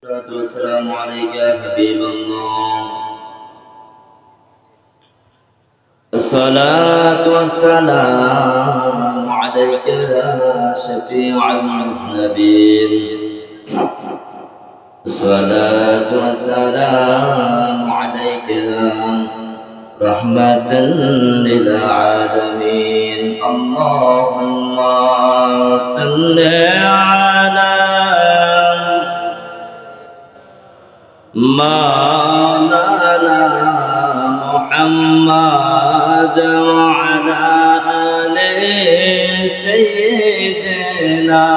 الصلاة والسلام عليك يا حبيب الله. الصلاة والسلام عليك يا شفيع المذنبين. الصلاة والسلام عليك يا رحمة للعالمين. اللهم صل على مولانا محمد وعلى آل سيدنا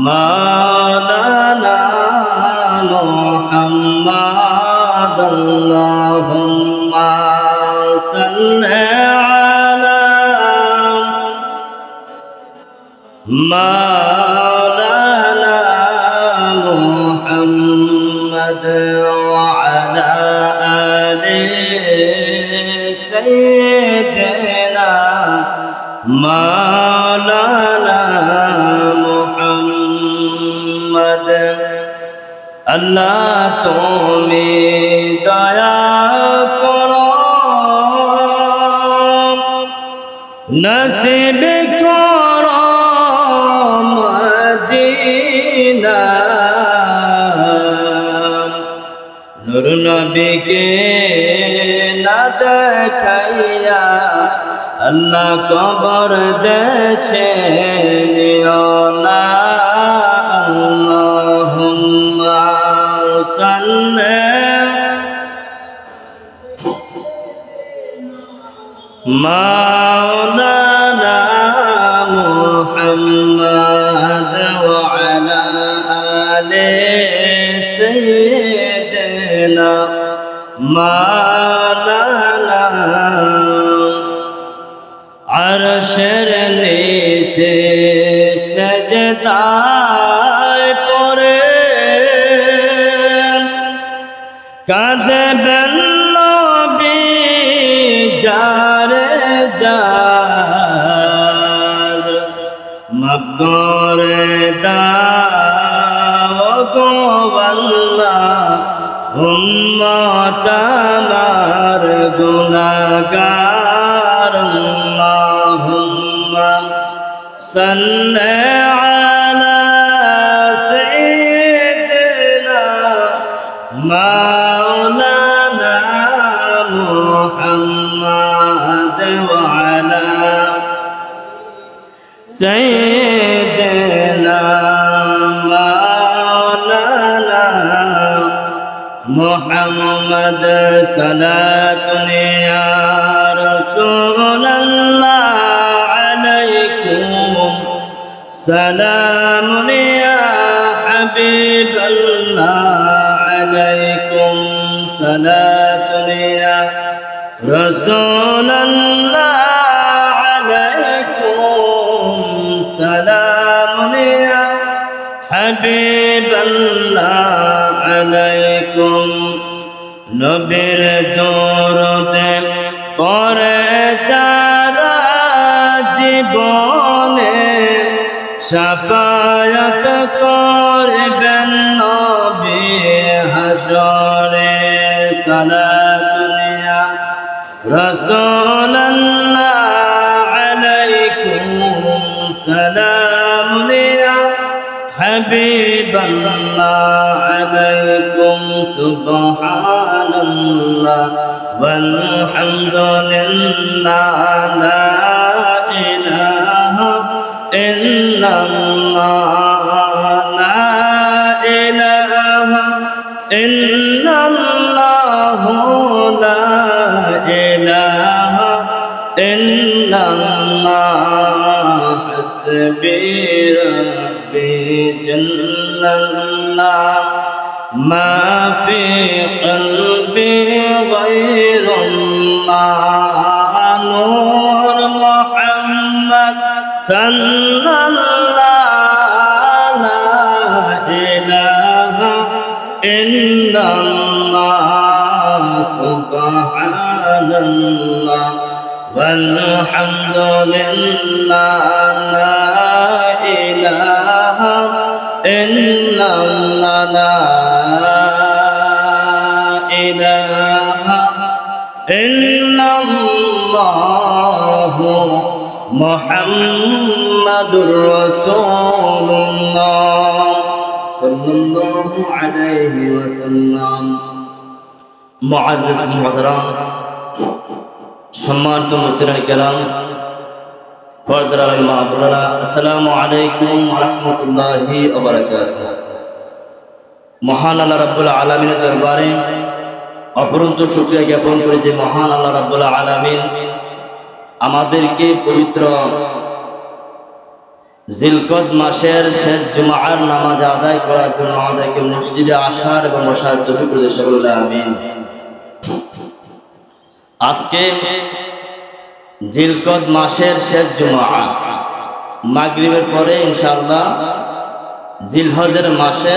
مولانا محمد. اللهم صل على مولانا محمد وعلى آل سيدنا مولانا محمد. আল্লাহ তুমি দয়া করো, নসিব করো মদিনা। নূর নবীকে না দেখাইয়া আল্লাহ কবর দেশে নিও না। আল্লাহুম্মা সাল্লি মাওলানা মুহাম্মদ ওয়া আলা আলি সাইয়্যিদিনা মাওলানা। আরশের নিচে সেজদায় পড়ে কাঁদবেন নবী যারে যার। মাফ করে দাও গো আল্লাহ উম্মত আমার গুনাহগার। আল্লাহুম্মা সাল্লি আলা সাইয়্যিদিনা মাওলানা মুহাম্মদ ওয়া আলা সাইয়্যিদিনা মাওলানা মুহাম্মদ। সালাতুন ইয়া রাসূলুল্লাহ আলাইকুম, সালামুন ইয়া হাবিবাল্লাহ আলাইকুম, সালাতুন ইয়া রাসূলুল্লাহ আলাইকুম, সালামুন ইয়া হাবিবাল্লাহ আলাইকুম। নবীর দরুদে পড়ে যারা জীবনে শাফায়াত করবেন নবী হাশরে। সালাতুন ইয়া রাসূলুল্লাহ আলাইকুম, সালামুন ইয়া হাবিবাল্লাহ আলাইকুম। সুবহানাল্লাহ ওয়ালহামদুলিল্লাহ লা ইলাহা ইল্লাল্লাহ লা ইলাহা ইল্লাল্লাহ লা ইলাহা ইল্লাল্লাহ। হাসবি রাব্বি জাল্লাল্লাহ মা ফি কলবি গায়রুল্লাহ। নূর মুহাম্মদ সাল্লাল্লাহ লা ইলাহা ইল্লাল্লাহ। সুবহানাল্লাহ ওয়ালহামদুলিল্লাহ লা ইলাহা إن لا إله إلا الله محمد رسول الله صلى الله عليه وسلم معزز محترم সম্মানিত মুসলিম কেরাম পর্দার আলেম মা বোনেরা আসসালামু আলাইকুম ওয়া রাহমাতুল্লাহি ওয়া বারাকাতুহু। মহান আল্লাহ রাব্বুল আলামিনের দরবারে অপরন্ত শুকরিয়া জ্ঞাপন করে যে মহান আল্লাহ রাব্বুল আলামিন আমাদেরকে পবিত্র জিলকদ মাসের শেষ জুমার নামাজ আদায় করার জন্য আমাদেরকে মসজিদে আসার এবং বসার তৌফিক করে সকলে আমিন। আজকে জিলকদ মাসের শেষ জুমা, মাগরিবের পরে ইনশাআল্লাহ জিলহজের মাসে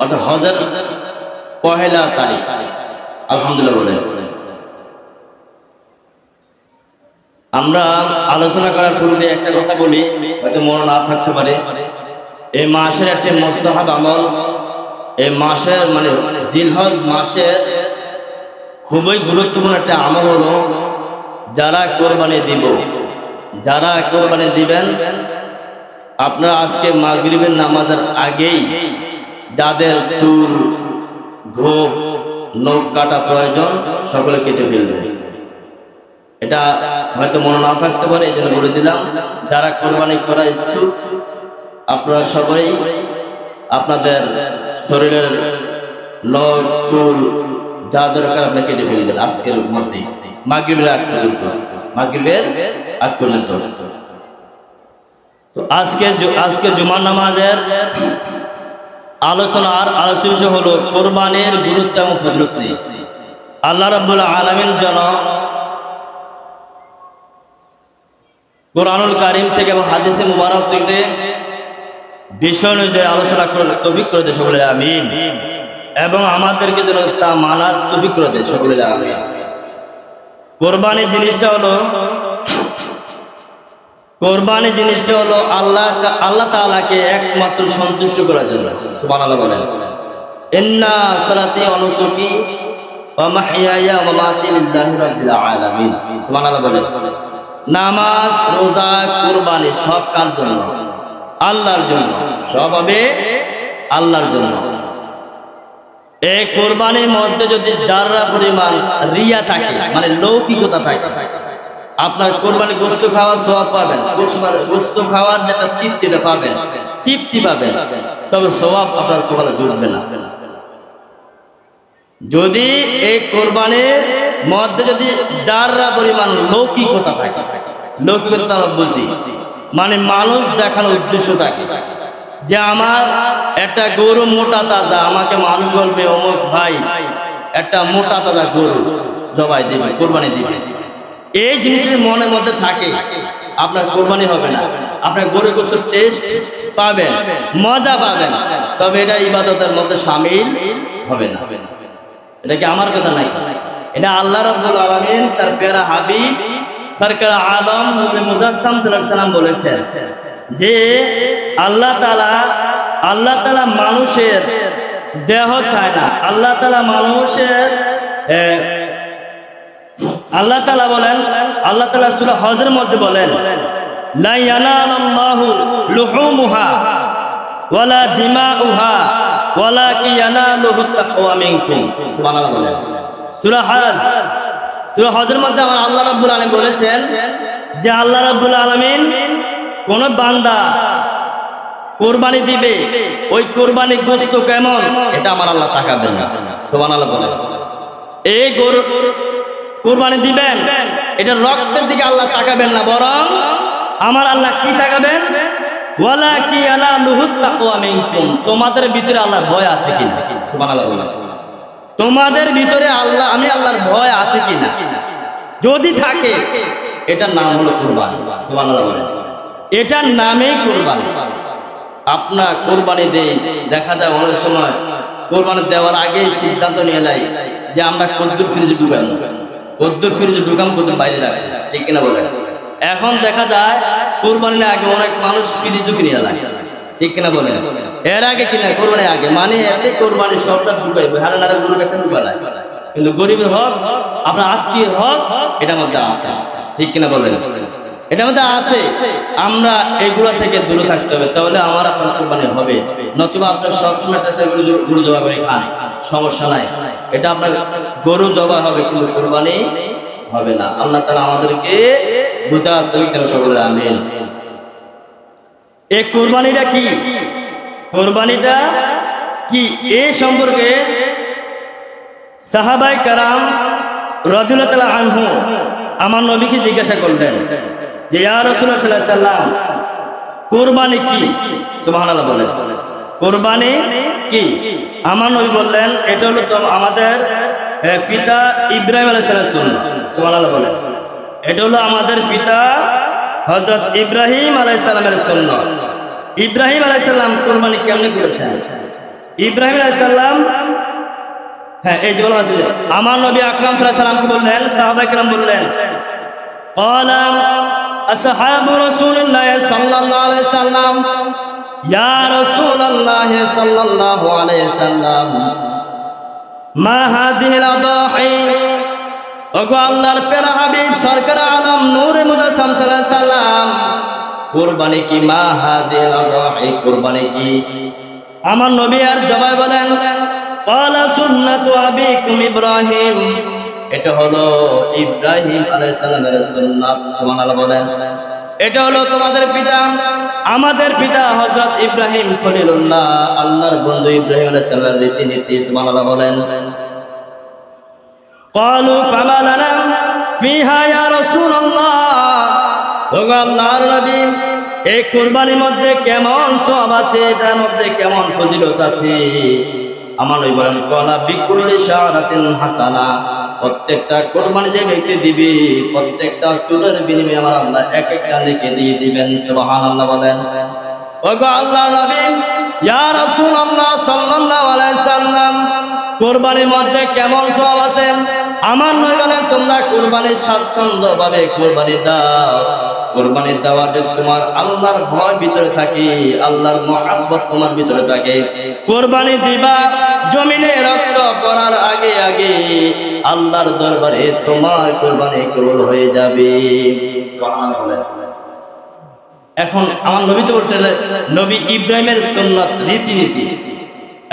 অর্থাৎ হজের পহেলা তারিখ। আলহামদুলিল্লাহ বলে আমরা আলোচনা করার পূর্বে একটা কথা বলি, হয়তো মনে না থাকতে পারে। এই মাসের একটি মুস্তাহাব আমল, এই মাসের মানে জিলহজ মাসের খুবই গুরুত্বপূর্ণ একটা আমল হলো যারা কোরবানি দিব, যারা কোরবানি দিবেন, আপনারা আজকে মাগরিবের নামাজের আগেই যাদের চুল গোঁফ নখ কাটা প্রয়োজন সকলে কেটে ফেলবেন। এটা হয়তো মনে না থাকতে পারে, এই জন্য বলে দিলাম। যারা কোরবানি করার ইচ্ছুক আপনারা সবাই আপনাদের শরীরের নখ চুল যা দরকার আপনি কেটে ফেলবেন আজকের মধ্যে, মাগরিবের আগ পর্যন্ত, মাগরিবের আগ পর্যন্ত। তো আজকে জুমার নামাজের আলোচনার আলোচ্য হলো কোরবানির গুরুত্ব এবং ফজিলত নিয়ে। আল্লাহ রাব্বুল আলামিন যেন কোরআনুল কারীম থেকে এবং হাদিসে মুবারক থেকে বিষয় অনুযায়ী আলোচনা করার তৌফিক করে দেয় সকলে আমিন, এবং আমাদেরকে যেন তা মানার তৌফিক করে দেয় সকলে আমিন। কোরবানি জিনিসটা হলো আল্লাহ তাআলাকে একমাত্র সন্তুষ্ট করার জন্য। সুবহানাল্লাহ বলেন, ইন্না সালাতি ওয়া নুসুকি ওয়া মাহইয়ায়া ওয়া মামাতি লিল্লাহি রাব্বিল আলামিন। সুবহানাল্লাহ বলেন, নামাজ, রোজা, কুরবানি সব কার জন্য? আল্লাহর জন্য। সব হবে আল্লাহর জন্য। এই কোরবানির মধ্যে যদি যারা পরিমাণ রিয়া থাকে, মানে লৌকিকতা থাকে, আপনার কোরবানি গোশত খাওয়ার সওয়াব পাবেন, গোশত খাওয়ার যেটা তৃপ্তিটা পাবেন, তৃপ্তি পাবেন, তবে সওয়াব আপনার কপালে জুটবে না। যদি এই কোরবানির মধ্যে যদি যারা পরিমাণ লৌকিকতা থাকে, লৌকিকতা আমরা বুঝি মানে মানুষ দেখানোর উদ্দেশ্য থাকে যে আমার একটা গরু মোটা তাজা, আমাকে মানুষ বলবে অমুক ভাই একটা মোটা তাজা গরু জবাই দিবে, কোরবানি দিবে, এই জিনিসের মনের মধ্যে থাকে, আপনার কোরবানি হবে না। আপনার গরু গোশতের টেস্ট পাবেন, মজা পাবেন, তবে এটা ইবাদতের মধ্যে শামিল হবে না। এটা কি আমার কথা নাই, এটা আল্লাহ রাব্বুল আলামিন তার প্যারা হাবিব সরকার আদম নবী মুজাসসাম সাল্লাল্লাহু আলাইহি সাল্লাম বলেছেন যে আল্লাহ তাআলা মানুষের দেহ চায় না। আল্লাহ তাআলা বলেন, আল্লাহ তাআলা সূরা হজের মধ্যে বলেন, লা ইয়ানালাল্লাহু লুহুমুহা ওয়ালা দিমাউহা ওয়ালাকি ইয়ানালুহু তাকওয়া মিনকুম। সুবহানাল্লাহ বলেন, সূরা হজের মধ্যে আমার আল্লাহ রাব্বুল আলামিন বলেছেন যে আল্লাহ রাব্বুল আলামিন কোন বান্দা কোরবানি দিবে, ওই কোরবানির গোশত কেমন এটা আমার আল্লাহ তাকাবেন না। সুবহানাল্লাহ বলেন, এই গরু কোরবানি দিবেন, এটা রক্তের দিকে আল্লাহ তাকাবেন না, বরং আমার আল্লাহ কি তাকাবেন? ওয়ালাকি ইয়ানালুহু তাকওয়া মিনকুম, তোমাদের ভিতরে আল্লাহর ভয় আছে কিনা। সুবহানাল্লাহ বলেন, তোমাদের ভিতরে আমি আল্লাহর ভয় আছে কিনা, যদি থাকে এটার নাম হলো কুরবানি। সুবহানাল্লাহ বলেন, এটার নামেই কুরবানি। আপনার কোরবানি দেই, দেখা যায় অনেক সময় কোরবানি দেওয়ার আগেই সিদ্ধান্ত নিয়ে নেয় যে আমরা কদ্দুর ফ্রিজে ঢুকাবো, কদ্দুর ফ্রিজে ঢুকাম, কদ্দুর বাইরে রাখি, ঠিক কিনা বলেন? এখন দেখা যায় কোরবানির আগে অনেক মানুষ ফ্রিজও কিনে নেয়, ঠিক কিনা বলেন? এর আগে কিনা কোরবানি আগে, মানে এতে কোরবানি সবটা ঢুকাইবে, হারে নারে গরু একটা ঢুকায়, কিন্তু গরিবের হক, আপনার আত্মীয়ের হক এটার মধ্যে আছে, ঠিক কিনা বলেন? এটার মধ্যে আছে। আমরা এগুলো থেকে দূরে থাকতে হবে, তাহলে আমার আপনার কোরবানি হবে। নতুবা আপনার সবসময় গরু জবা করে খান, সমস্যা নাই, এটা আপনার গরু জবা হবে কিন্তু কোরবানি হবে না। আল্লাহ তাআলা আমাদেরকে বুঝাতে হবে কেন সকলে আমিন। এই কোরবানিটা কি, কোরবানিটা কি এই সম্পর্কে সাহাবায়ে কেরাম রাদিয়াল্লাহু তাআলা আনহু আমার নবীকে জিজ্ঞাসা করলেন যে ইয়া রাসূলুল্লাহ সাল্লাল্লাহু আলাইহি ওয়াসাল্লাম কুরবানি কি? সুবহানাল্লাহ বলেন, কুরবানি কি? আমার নবী বললেন এটা হলো তো আমাদের পিতা ইব্রাহিম আলাইহিস সালাম সুন্নাহ। সুবহানাল্লাহ বলেন, এটা হলো আমাদের পিতা হযরত ইব্রাহিম আলাইহিস সালামের সুন্নাহ। ইব্রাহিম আলাইহিস সালাম কুরবানি কেমনে করেছেন? ইব্রাহিম আলাইহিস সালাম, হ্যাঁ এই যে বলা আছে, আমার নবী আকরাম সাল্লাল্লাহু আলাইহি ওয়াসাল্লামকে বললেন, সাহাবায়ে কেরাম বললেন ক্বালা আসহাবু রাসূলিল্লাহ সাল্লাল্লাহু আলাইহি ওয়াসাল্লাম ইয়া রাসূলুল্লাহ সাল্লাল্লাহু আলাইহি ওয়াসাল্লাম মা হাযিহিল আদাহি, ওগো আল্লাহর প্যারা হাবিব সরকার আলম নূরে মুজাসসাম সাল্লাল্লাহু আলাইহি ওয়াসাল্লাম কুরবানি কি? মা হাযিহিল আদাহি, কুরবানি কি? আমার নবী আর জবাব বলেন ক্বালা সুন্নাতু আবিকুম ইব্রাহিম, এটা হলো ইব্রাহিম আলাইহিস সালামের সুন্নাত। সুবহানাল্লাহ বলেন, এটা হলো তোমাদের পিতা, আমাদের পিতা হযরত ইব্রাহিম খলিলুল্লাহ, আল্লাহর বন্ধু ইব্রাহিম আলাইহিস সালামের রীতিনীতি। সুবহানাল্লাহ বলেন। ক্বালু ফামা লানা ফিহা ইয়া রাসূলুল্লাহ, ওগো আল্লাহর নবী এই কুরবানির মধ্যে কেমন সওয়াব আছে, এটার মধ্যে কেমন ফজিলত আছে? আমার নবী বলেন ক্বালা বিকুল্লি শাআরাতিন হাসানা, প্রত্যেকটা কুরবানি যে ব্যক্তি দিবে প্রত্যেকটা চুলের বিনিময়ে আমার আল্লাহ এক একটা নেকি দিয়ে দিবেন। সুবহানাল্লাহ বলেন। ওগো আল্লাহর নবী ইয়া রাসূলুল্লাহ সাল্লাল্লাহু আলাইহি সাল্লাম কুরবানির মধ্যে কেমন সওয়াব আছে? আমার নবী বলেন তোমরা কুরবানির স্বাচ্ছন্দ্যভাবে কুরবানি দাও, কুরবানি দেওয়াতে তোমার আল্লাহর ভয় ভিতরে থাকে, আল্লাহর মহব্বত তোমার ভিতরে থাকে। কুরবানি দিবা জমিনে রক্ত পড়ার আগে আগে আল্লাহর দরবারে তোমার কুরবানি কবুল হয়ে যাবে। সুবহানাল্লাহ। এখন আমার নবী তো বলছেন নবী ইব্রাহিমের সুন্নাত রীতিনীতি।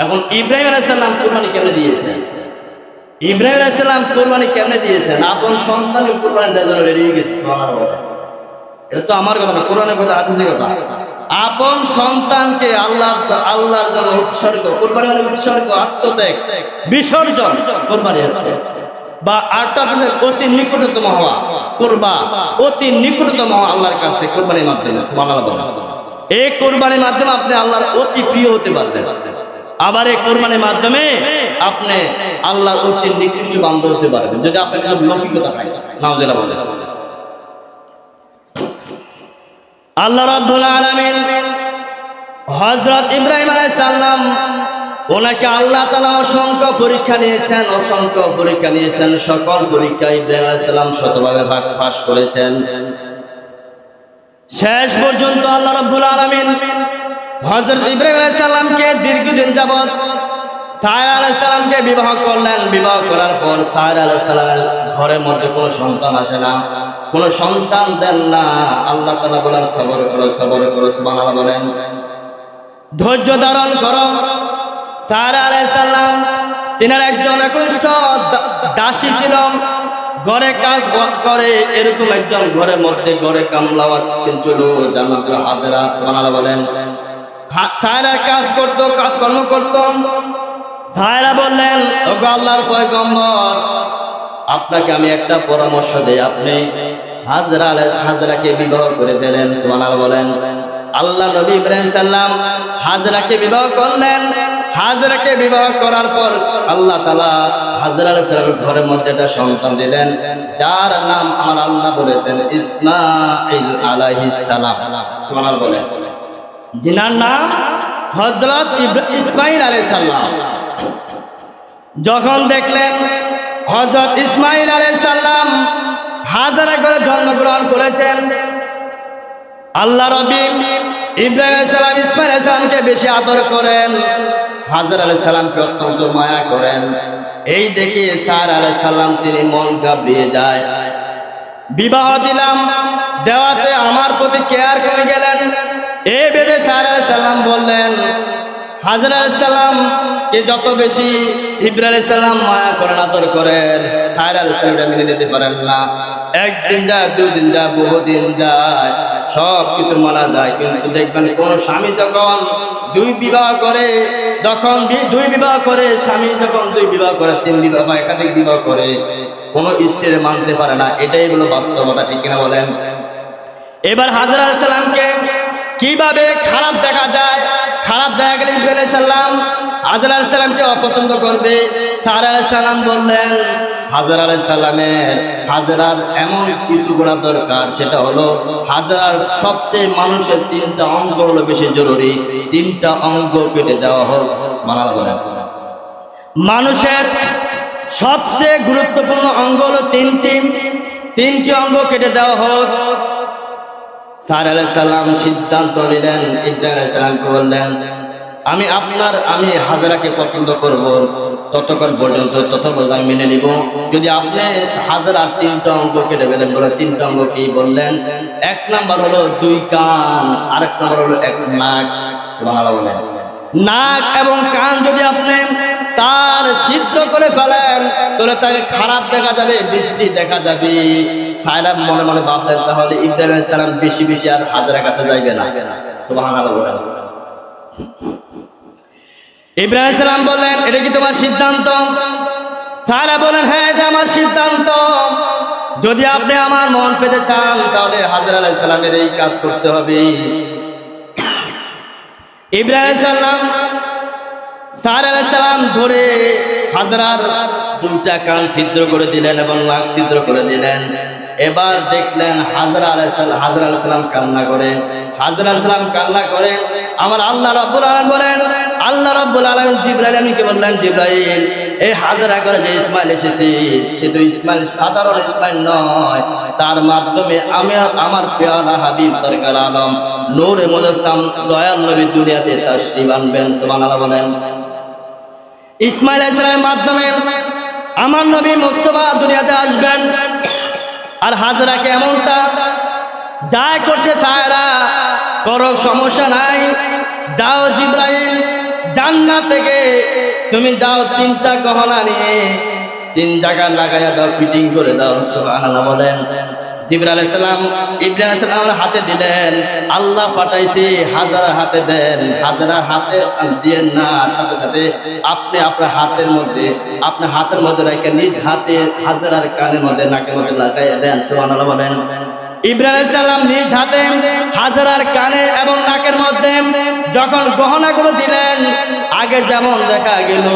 এখন ইব্রাহিম আলাইহিস সালাম কুরবানি কেমনে দিয়েছেন? ইব্রাহিম আলাইহিস সালাম কুরবানি কেমনে দিয়েছেন? আপন সন্তানের কুরবানি দেওয়ার জন্য রেডি হয়ে গেছে। সুবহানাল্লাহ। এটা তো আমার কথা না, কোরআনের কথা, হাদিসের কথা। আপন সন্তানকে আল্লাহর জন্য উৎসর্গ, কুরবানি মানে উৎসর্গ, আত্মত্যাগ, বিসর্জন কুরবানি হচ্ছে। বা আরটা হচ্ছে অতি নিকটতম হওয়া, কুরবা অতি নিকটতম হওয়া আল্লাহর কাছে কুরবানির মাধ্যমে। সুবহানাল্লাহ। এই কুরবানির মাধ্যমে আপনি আল্লাহর অতি প্রিয় হতে পারবেন। আবার এই কুরবানির মাধ্যমে আপনি আল্লাহর অতি নিকৃষ্ট বান্ধব হতে পারবেন, যদি আপনার কাছে লৌকিকতা থাকে। নাউজুবিল্লাহ বলেন। আল্লাহ রাব্বুল আলামিন হযরত ইব্রাহিম আলাইহিস সালাম ওনাকে আল্লাহ তাআলা অসংখ্য পরীক্ষা নিয়েছেন, অসংখ্য পরীক্ষা নিয়েছেন। সকল পরীক্ষা ইব্রাহিম আলাইহিস সালাম শতভাবে পাস করেছেন। শেষ পর্যন্ত আল্লাহ রাব্বুল আলামিন হযরত ইব্রাহিম আলাইহিস সালামকে দীর্ঘদিন যাবত সারা আলাইহিস সালামকে বিবাহ করলেন। বিবাহ করার পর সারা আলাইহিস সালামের ঘরের মধ্যে কোনো সন্তান আসে না, কোনো সন্তান দেন না। আল্লাহ তাআলা বলেন সবর করো, সবর করো। সুবহানাল্লাহ বলেন। ধৈর্য ধারণ করো। সারা আলাইহিস সালাম তিনার একজন একনিষ্ঠ দাসী ছিল, ঘরে কাজ করে, এরকম একজন ঘরের মধ্যে ঘরে কামলা ছিল, যার নাম ছিল হাজেরা। সুবহানাল্লাহ বলেন। সারা কাজ করত, কাজকর্ম করত। সারা বললেন ওগো আল্লাহর পয়গম্বর, আপনাকে আমি একটা পরামর্শ দেই, আপনি হাজরাকে বিবাহ করে ফেলেন। সুবহানাল্লাহ বলেন। আল্লাহ নবী ইব্রাহিম সাল্লাম হাজরাকে বিবাহ করলেন। হাজরাকে বিবাহ করার পর আল্লাহ তাআলা হাজরা আলাইহিস সালামের ঘরের মধ্যে একটা সন্তান দিলেন, যার নাম আমার আল্লাহ বলেছেন ইসমাঈল আলাইহিস সালাম। সুবহানাল্লাহ বলেন। যিনার নাম হযরত ইসমাঈল আলাইহিস সালাম। যখন দেখলেন হযরত ইসমাঈল আলাইহিস সালাম হাজরা করে জন্মগ্রহণ করেছেন, আল্লাহ রাব্বি ইব্রাহিম আলাইহিস সালাম ইসমাঈল আলাইহিস সালামকে বেশি আদর করেন, হাজরা আলাইহিস সালামকে অত্যন্ত মায়া করেন। এই দেখে সারা আলাইহিস সালাম তিনি মন ঘাবড়িয়ে যায়। বিবাহ দিলাম, দেওয়াতে আমার প্রতি কেয়ার কমে গেলেন। এই ভেবে সারা আলাইহিস সালাম বললেন, হাজরা আলাইহিস সালাম কে যত বেশি ইব্রাহিম আলাইহিস সালাম মায়া করেন, আদর করেন, সারা আলাইহিস সালাম এটা মেনে নিতে পারেন না। একদিন যায়, দুদিন যায়, বহুদিন যায়, সব কিছু মানা যায়, কিন্তু দেখবেন কোন স্বামী যখন দুই বিবাহ করে, স্বামী যখন দুই বিবাহ করে, তিন বিবাহ বা একাধিক বিবাহ করে, কোন স্ত্রী মানতে পারে না। এটাই হলো বাস্তবতা, ঠিক কিনা বলেন? এবার হাজরা আলাইহিস সালামকে কিভাবে খারাপ দেখা যায়? খারাপ দেখা গেলে ইব্রাহিম আলাইহিস সালাম হাজরা আলাইহিস সালামকে অপছন্দ করবে। সারা আলাইহিস সালাম বললেন, হাজরা আলাইহিস সালামের হাজরার এমন কিছু করা দরকার, সেটা হলো হাজরার সবচেয়ে মানুষের তিনটা অঙ্গ হলো বেশি জরুরি, তিনটা অঙ্গ কেটে দেওয়া হোক। সুবহানাল্লাহ। মানুষের সবচেয়ে গুরুত্বপূর্ণ অঙ্গ হলো তিনটি অঙ্গ কেটে দেওয়া হোক। সারা আলাইহিস সালাম সিদ্ধান্ত নিলেন, ইব্রাহিম আলাইহিস সালামকে বললেন, আমি হাজরাকে পছন্দ করব, ততক্ষণ পর্যন্ত আমি মেনে নিব যদি আপনি হাজরার তিনটা অঙ্গ কেটে ফেলেন। বলে তিনটা অঙ্গ কি? বললেন, এক নাম্বার হলো দুই কান, আরেক নাম্বার হলো এক নাক। সুবহানাল্লাহ বলেন। নাক এবং কান যদি আপনি তার ছিদ্র করে ফেলেন, তাহলে তাকে খারাপ দেখা যাবে, বৃষ্টি দেখা যাবে। সায়রা মনে মনে ভাবলেন, তাহলে ইব্রাহিম আলাইহিস সালাম বেশি বেশি আর হাজরার কাছে যাইবে না। সুবহানাল্লাহ বলেন। ইব্রাহিম আলাইহিস সালাম বললেন, এটা কি তোমার সিদ্ধান্ত? সায়রা বলেন, হ্যাঁ, এটা আমার সিদ্ধান্ত। যদি আপনি আমার মন পেতে চান, তাহলে হাজরা আলাইহিস সালামের এই কাজ করতে হবে। ইব্রাহিম আলাইহিস সালাম সারা আলাইহিস সালাম ধরে হাজরার দুইটা কান ছিদ্র করে দিলেন এবং নাক ছিদ্র করে দিলেন। এবার দেখলেন হাজরা আলাইহিস সালাম কান্না করে। হাজরা আলাইহিস সালাম কান্না করে। আমার আল্লাহ রাব্বুল আলামিন বলেন, আল্লাহ রাব্বুল আলামিন জিবরাইল আমিনকে বললেন, জিবরাইল, এই হাজরা করে যে ইসমাইল এসেছে, সে তো ইসমাইল সাধারণ ইসমাইল নয়, তার মাধ্যমে আমি আমার পেয়ারা হাবিব সরকার আলম নূরে মুজাসসাম দয়াল নবী দুনিয়াতে তাশরীফ আনবেন। সুবহানাল্লাহ বলেন। ইসমাইল আলাইহিস সালামের মাধ্যমে আমার নবী মুস্তাফা দুনিয়াতে আসবেন। আর হাজরাকে এমনটা যা করছে, সায়রা করো, সমস্যা নাই, যাও জিবরাইল, জান্নাত থেকে তুমি যাও, তিনটা গহনা নিয়ে তিন জায়গা লাগাইয়া দাও, ফিটিং করে দাও। সুবহানাল্লাহ বলেন। জিবরাইল আলাইহিস সালাম ইব্রাহিম আলাইহিস সালামের হাতে দিলেন, আল্লাহ পাঠাইছে, হাজরার হাতে দেন। হাজরার হাতে দিয়েন না, সাথে সাথে আপনি আপনার হাতের মধ্যে রেখে নিজ হাতে হাজরার কানের মধ্যে, নাকের মধ্যে লাগাইয়া দেন। সুবহানাল্লাহ বলেন। ইব্রাহিম আলাইহিস সালাম নিজ হাতে হাজরার কানে এবং নাকের মধ্যে যখন গহনাগুলো দিলেন, আগে যেমন দেখা গেল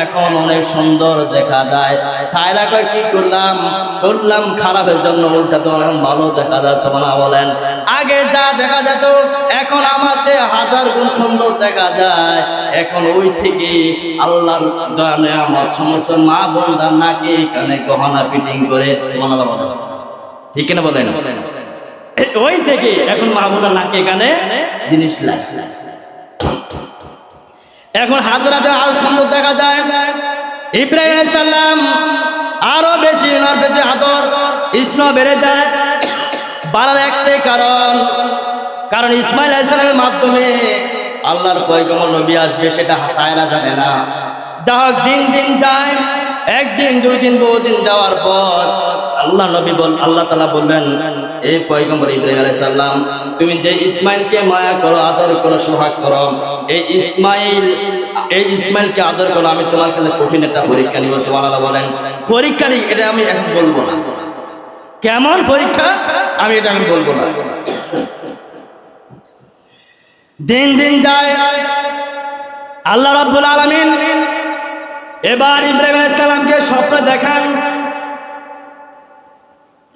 এখন অনেক সুন্দর দেখা যায়। সায়রা কয়, কি করলাম খারাপের জন্য, উল্টা তো অনেক ভালো দেখা যায়। সুবহানাল্লাহ বলেন। আগে যা দেখা যেত, এখন আমার চেয়ে হাজার গুণ সুন্দর দেখা যায়। এখন ওই থেকে আল্লাহর গানে আমার সমস্ত মা বোনরা নাকে কানে গহনা ফিটিং করে। সুবহানাল্লাহ বলেন। ঠিক কিনা বলেন? ওই থেকে এখন মা বোনরা নাকে কানে জিনিস লাগে। এখন হাজরাতে আরো সুন্দর দেখা যায়। ইব্রাহিম আলাইহিস সালাম আরো বেশি ওনার প্রতি আদর স্নেহ বেড়ে যায়। বাড়ার একটাই কারণ ইসমাইল আলাইহিস সালামের মাধ্যমে আল্লাহর পয়গম্বর নবী আসবে, সেটা সায়রা জানে না। যা হোক, দিন যায়, একদিন, দুই দিন, বহুদিন যাওয়ার পর আল্লাহ তাআলা বললেন, এই পয়গম্বর ইব্রাহিম আলাইহিস সালাম, তুমি যে ইসমাইলকে মায়া করো, আদর করো, সোহাগ করো, এই ইসমাইলকে আদর করো, আমি তোমার কাছে কঠিন একটা পরীক্ষা নিব। সুবহানাল্লাহ বলেন। পরীক্ষা নিই, এটা আমি এখন বলবো না। কেমন পরীক্ষা আমি এটা আমি বলবো না। দিন যায়, আল্লাহ রাব্বুল আলামিন এবার ইব্রাহিম আলাইহিস সালামকে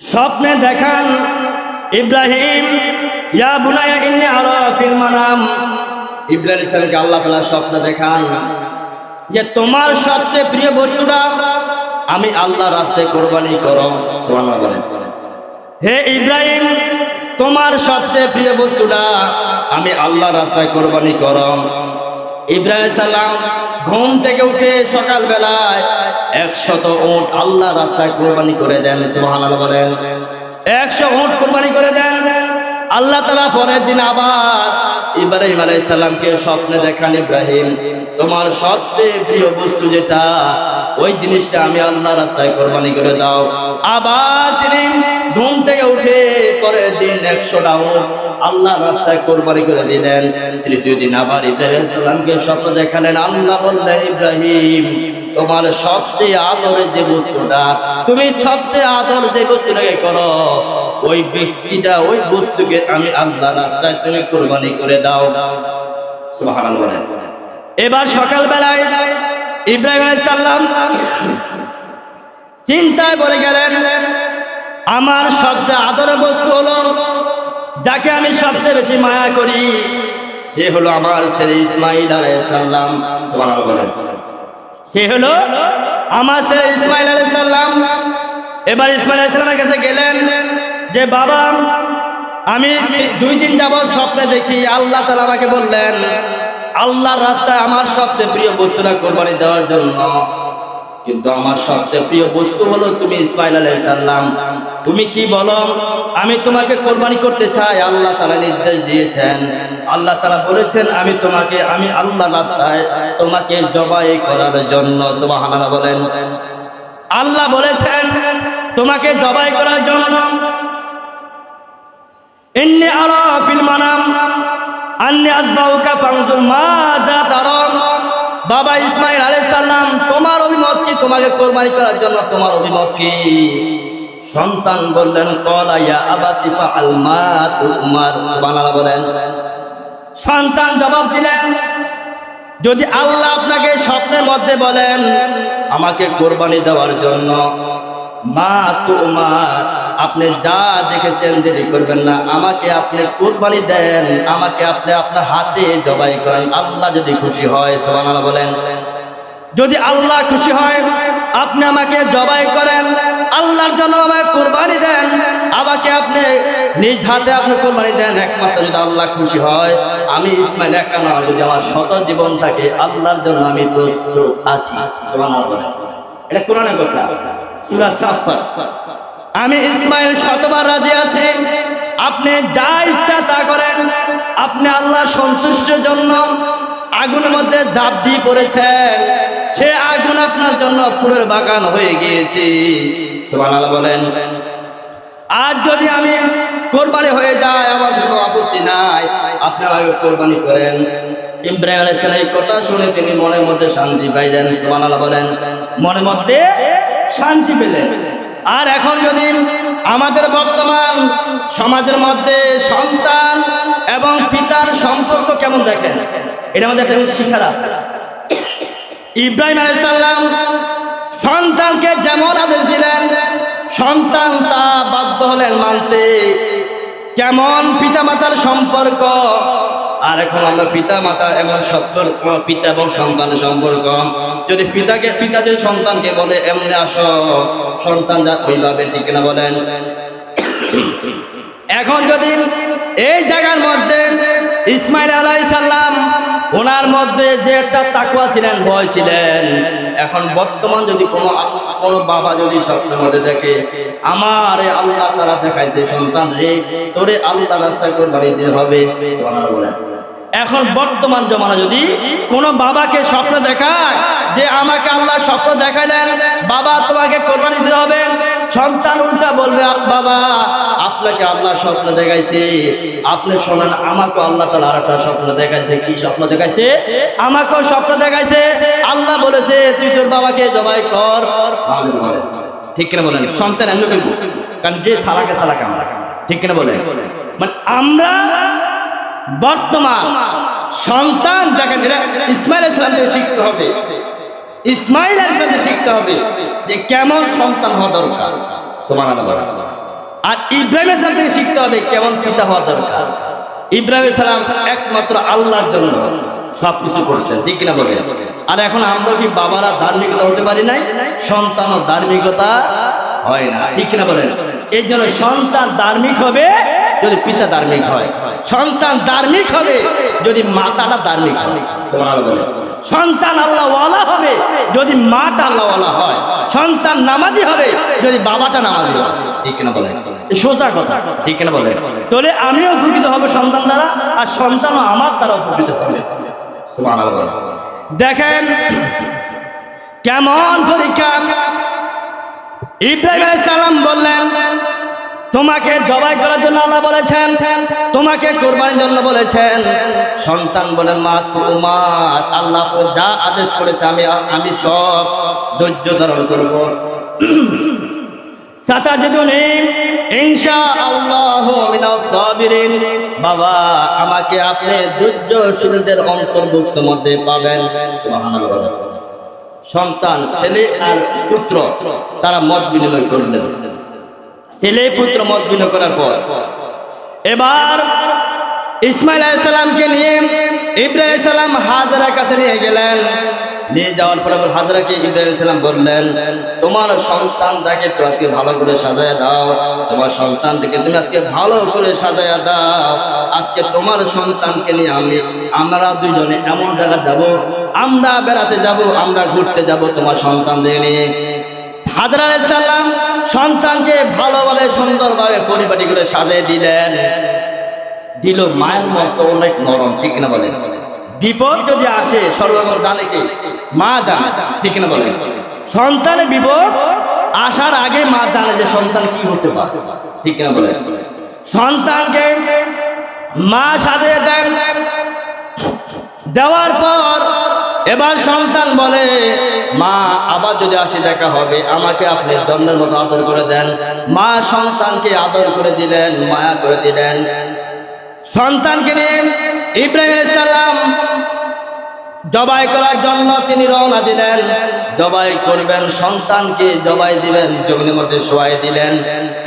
স্বপ্নে দেখান, ইব্রাহিম, ইয়া বুনাইয়া ইন্নী আরা ফিল মানাম। ইব্রাহিম আলাইহিস সালামকে আল্লাহ তাআলা স্বপ্নে দেখান যে তোমার সবচেয়ে প্রিয় বস্তুটা আমি আল্লাহর রাস্তায় কুরবানি করো। সুবহানাল্লাহ বলেন। হে ইব্রাহিম, তোমার সবচেয়ে প্রিয় বস্তুটা আমি আল্লাহ রাস্তায় কোরবানি করম। ইব্রাহিম সালাম ঘুম থেকে উঠে সকাল বেলায় 100 উট আল্লাহ রাস্তায় কোরবানি করে দেন। সুবহানাল্লাহ বলেন। 100 উট কোরবানি করে দেন। আল্লাহ তাআলা পরের দিন আবার ইব্রাহিম আলাইহিস সালামকে স্বপ্নে দেখান, ইব্রাহিম তোমার সবচেয়ে প্রিয় বস্তু যেটা, ওই জিনিসটা আমি আল্লাহ রাস্তায় কোরবানি করে দাও। আবার তিনি ঘুম থেকে উঠে পরের দিন 100টা উট আল্লাহ রাস্তায় কোরবানি করে দিলেন। তৃতীয় দিন আবার ইব্রাহিম সালামকে স্বপ্ন দেখালেন। আল্লাহ বললেন, ইব্রাহিম তোমার সবচেয়ে আদরের যে বস্তুটা, তুমি সবচেয়ে আদর যে বস্তুটাকে করো, ওই ব্যক্তিটা ওই বস্তুকে আমি আল্লাহ রাস্তায় তুমি কোরবানি করে দাও। সুবহানাল্লাহ বলেন। এবার সকাল বেলায় ইব্রাহিম আলাইহিস সালাম চিন্তায় পড়ে গেলেন, আমার সবচেয়ে আদরের বস্তু হলো, যাকে আমি সবচেয়ে বেশি মায়া করি, সে হলো আমার ছেলে ইসমাইল আলাইহিস সালাম। সুবহানাল্লাহ বলেন। সে হলো আমার ছেলে ইসমাইল আলাইহিস সালাম। এবার ইসমাইল আলাইহিস সালামের কাছে গেলেন যে বাবা, আমি 2 দিন যাবত স্বপ্নে দেখি আল্লাহ তাআলা আমাকে বললেন আল্লাহর রাস্তায় আমার সবচেয়ে প্রিয় বস্তুটা কোরবানি দেওয়ার জন্য, কিন্তু আমার সবচেয়ে প্রিয় বস্তু হলো তুমি ইসমাইল আলাইহিস সালাম। তুমি কি বলো, আমি তোমাকে কোরবানি করতে চাই। আল্লাহ তাআলা নির্দেশ দিয়েছেন, আল্লাহ তাআলা বলেছেন আমি আল্লাহর রাস্তায় তোমাকে জবাই করার জন্য। সুবহানাল্লাহ বলেন। আল্লাহ বলেছেন তোমাকে জবাই করার জন্য। ইন্নী আরা ফিল মানাম আন্নী আযবাউকা ফানজুর মাযা তারা। বাবা ইসমাইল আলাইহিস সালাম, তোমার অভিমত কি? তোমাকে কোরবানি করার জন্য তোমার অভিমত কি? সন্তান বললেন, ক্বালা ইয়া আবাতি ফাআল মা তুমার। সুবহানাল্লাহ বলেন। সন্তান জবাব দিলেন, যদি আল্লাহ আপনাকে স্বপ্নের মধ্যে বলেন আমাকে কোরবানি দেওয়ার জন্য, মা তুমার, আপনি যা দেখেছেন দেরি করবেন না, আমাকে আপনি কোরবানি দেন, আমাকে আপনি আপনার হাতে জবাই করেন। আল্লাহ যদি খুশি হয়, সুবহানাল্লাহ বলেন, যদি আল্লাহ খুশি হয় আপনি আমাকে জবাই করেন, আল্লাহর জন্য আমাকে কোরবানি দেন, আমাকে আপনি নিজ হাতে আপনি কোরবানি দেন, একমাত্র যদি আল্লাহ খুশি হয়, আমি ইসমাইল একা নয়, যদি আমার শত জীবন থাকে আল্লাহর জন্য আমি প্রস্তুত আছি। সুবহানাল্লাহ বলেন। এটা কোরআনের কথা, সূরা সাফফাত। আমি ইসমাইল শতবার রাজি আছি, আপনি যা ইচ্ছা তা করেন। আপনি আল্লাহ সন্তুষ্টের জন্য আগুনের মধ্যে ঝাঁপ দিয়ে পড়েছেন, সে আগুন আপনার জন্য ফুলের বাগান হয়ে গিয়েছে। সুবহানাল্লাহ বলেন। আর যদি আমি কোরবানি হয়ে যায় আমার কোনো আপত্তি নাই, আপনি আমাকে কোরবানি করেন। ইব্রাহিম আলাইহিস সালাম এই কথা শুনে তিনি মনের মধ্যে শান্তি পাইলেন। সুবহানাল্লাহ বলেন। মনের মধ্যে শান্তি পেলেন। আর এখন যদি আমাদের বর্তমান সমাজের মধ্যে সন্তান এবং পিতার সম্পর্ক কেমন দেখেন, এটা আমাদের একটা শিক্ষার আছে। ইব্রাহিম আলাইহিস সালাম সন্তানকে যেমন আদেশ দিলেন, সন্তান তা বাধ্য হলেন মানতে। কেমন পিতামাতার সম্পর্ক, আর এখন আমরা পিতা মাতা এবং সম্পর্ক, পিতা এবং সন্তানের সম্পর্ক। যদি পিতা যদি সন্তানকে বলে এমনি আসো, সন্তান যা ওইভাবে, ঠিক না বলেন? এখন যদি এই জায়গার মধ্যে ইসমাইল আলাইহিস সালাম ওনার মধ্যে যে একটা তাকওয়া ছিলেন, ভয় ছিলেন, এখন বর্তমান যদি কোনো বাবা যদি স্বপ্নের মধ্যে দেখে আমার আল্লাহ তাআলা দেখাইছে সন্তান রে তোরে আল্লাহ রাস্তায় কোরবানি দিতে হবে, এখন বর্তমান জমানা যদি কোনো বাবাকে স্বপ্ন দেখায় যে আমাকে আল্লাহ স্বপ্ন দেখাইলেন বাবা তোমাকে কোরবানি দিতে হবে, সন্তান উল্টা বলবে বাবা আপনাকে আল্লাহ স্বপ্ন দেখাইছে, আপনি শোনেন আমাকেও আল্লাহ তাআলা আরেকটা স্বপ্ন দেখাইছে। কি স্বপ্ন দেখাইছে? আমাকেও স্বপ্ন দেখাইছে, আল্লাহ বলেছে তুই তোর বাবাকে জবাই কর। ঠিক কিনা বলেন? সন্তান এমনি করবো, কারণ যে সালাকে সালাকে আমরা, ঠিক কিনা বলেন? মানে আমরা বর্তমান সন্তান দেখেন, ইসমাইল আলাইহিস সালাম থেকে শিখতে হবে, ইসমাইল আলাইহিস সালাম থেকে শিখতে হবে যে কেমন সন্তান হওয়া দরকার। সুবহানাল্লাহ। আর ইব্রাহিম আলাইহিস সালাম থেকে শিখতে হবে কেমন পিতা হওয়া দরকার। ইব্রাহিম আলাইহিস সালাম একমাত্র আল্লাহর জন্য সবকিছু করছেন, ঠিক কিনা বলেন? আর এখন আমরা কি বাবারা ধার্মিকতা হতে পারি নাই, সন্তানও ধার্মিকতা হয় না, ঠিক কিনা বলেন? এই জন্য সন্তান ধার্মিক হবে যদি পিতা ধার্মিক হয়, সন্তান ধার্মিক হবে যদি মাতাটা ধার্মিক হবে। সন্তান আল্লাহওয়ালা হবে যদি মাটা আল্লাহওয়ালা হয়। সন্তান নামাজি হবে যদি বাবাটা নামাজি হয়। ঠিক না বলেন? সোজা কথা, ঠিক না বলেন? তাহলে আমিও উপকৃত হবে সন্তান দ্বারা, আর সন্তানও আমার দ্বারা উপকৃত হবে। দেখেন কেমন পরীক্ষা। ইব্রাহিম আলাইহিস সালাম বললেন, তোমাকে জবাই করার জন্য আল্লাহ বলেছেন, তোমাকে কোরবানির জন্য বলেছেন। সন্তান বলে, মা তোমার আল্লাহ যা আদেশ করেছে আমি সব ধৈর্য ধারণ করব। সাতাজিদুনি ইনশাআল্লাহু মিনাস সাবিরিন। বাবা, আমাকে আপনি ধৈর্যশীলদের অন্তর্ভুক্ত মধ্যে পাবেন। সুবহানাল্লাহ। সন্তান ছেলে আর পুত্র তারা মত বিনিময় করলেন। ছেলে পুত্র মত বিনিময় করার পর এবার ইসমাইল আলাইহিস সালামকে নিয়ে ইব্রাহিম আলাইহিস সালাম হাজেরার কাছে নিয়ে গেলেন। নিয়ে যাওয়ার পর হাজেরাকে ইব্রাহিম আলাইহিস সালাম বললেন, তোমার সন্তানটাকে তো আজকে ভালো করে সাজায়া দাও, তোমার সন্তানটাকে তুমি আজকে ভালো করে সাজায়া দাও। আজকে তোমার সন্তানকে নিয়ে আমরা দুইজনে এমন জায়গা যাব, আমরা বেড়াতে যাব, আমরা ঘুরতে যাব তোমার সন্তানদের নিয়ে। হাজেরা আলাইহিস সালাম সন্তানকে ভালোভাবে সুন্দরভাবে পরিপাটি করে সাজিয়ে দিলেন। দিল মায়ের মতো অনেক নরম, ঠিক না বলেন? বিপদ যদি আসে সর্বপ্রথম জানে কি? মা জানে, ঠিক না বলেন? সন্তানের বিপদ আসার আগে মা জানে যে সন্তান কি হতে পারে, ঠিক না বলেন? সন্তানকে মা সাজিয়ে দেন। দেওয়ার পর এবার সন্তান বলে, মা আবার যদি আসি দেখা হবে, আমাকে আপনি জন্মের মতো আদর করে দেন। মা সন্তানকে আদর করে দিলেন, মায়া করে দিলেন। সন্তানকে নিয়ে ইব্রাহিম আলাইহিস সালাম জবাই করার জন্য তিনি রওনা দিলেন। জবাই করবেন, সন্তানকে জবাই দিবেন, জমিনের মধ্যে শোয়াই দিলেন।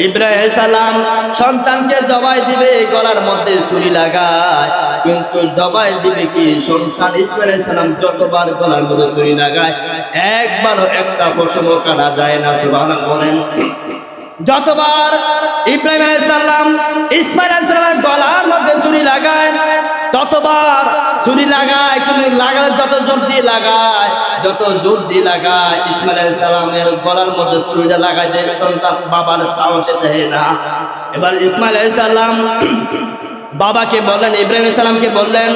ইব্রাহিম আলাইহিস সালাম সন্তানকে জবাই দিবে, গলার মধ্যে ছুরি লাগায়, কিন্তু জবাই দিবে কি? সন্তান ইসমাইল আলাইহিস সালাম যতবার গলার মধ্যে ছুরি লাগায় একবারও একটা পশমও কাটা যায় না। সুবহানাল্লাহ বলেন। যতবার ইব্রাহিম আলাইহিস সালাম ইসমাইল আলাইহিস সালামের গলার মধ্যে ছুরি লাগায় ততবার ছুরি লাগায়, কিন্তু লাগালে যত জোর দিয়ে লাগায়, যত জোর দিয়ে লাগায়, ইসমাইল আলাইহিস সালামের গলার মধ্যে ছুরিটা লাগায় দেয়, সন্তান বাবার সাহসে দেয় না। এবার ইসমাইল আলাইহিস সালাম বাবাকে বললেন, ইব্রাহিম আলাইহিস সালামকে বললেন,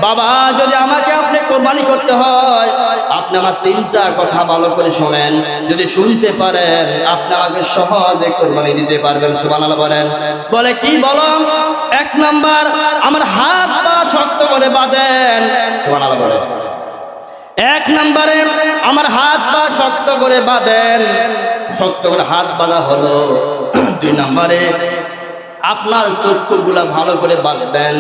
বাবা যদি আমাকে আপনি কোরবানি করতে হয়, আপনি আমার তিনটা কথা ভালো করে শোনেন। যদি শুনতে পারেন আপনি আমাকে সহজে কোরবানি দিতে পারবেন। সুবহানাল্লাহ বলেন। বলে কি? বলো। এক নাম্বার, আমার হাত পা শক্ত করে বাঁধেন। সুবহানাল্লাহ বলেন। এক নম্বরে আমার হাত পা শক্ত করে বাঁধেন। শক্ত করে হাত বাঁধা হলো। দুই নম্বরে আপনার চক্ষুগুলা ভালো করে বাঁধবেন।